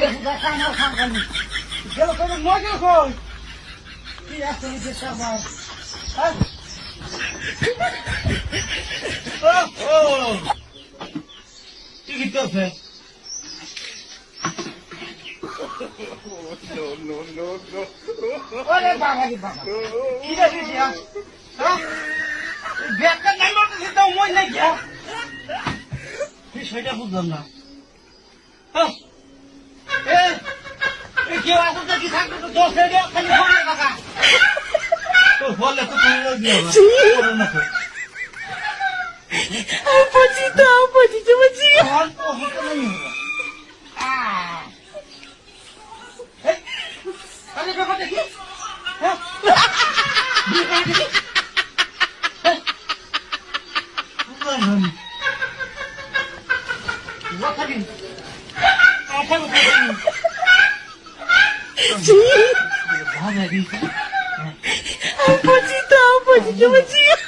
সুদা কামার খাঙ্গানি গেল তোর মজা কই কি আছে যে সবার হ্যাঁ ও কি করছে no ওরে বাবা রে বাবা কি রে দিয়া হ্যাঁ ব্যাগটা নাই লটে তো মই নাই গিয়া কি সেটা বুঝলাম না হ্যাঁ কেউ আসতে কি থাকবে তো দোষ হয়ে যাও খালি ফোনে টাকা তো বলে তো তুমি দিও না Opposite, কল তো হতে নাই আরে বাবা দেখি হ্যাঁ What Opposite.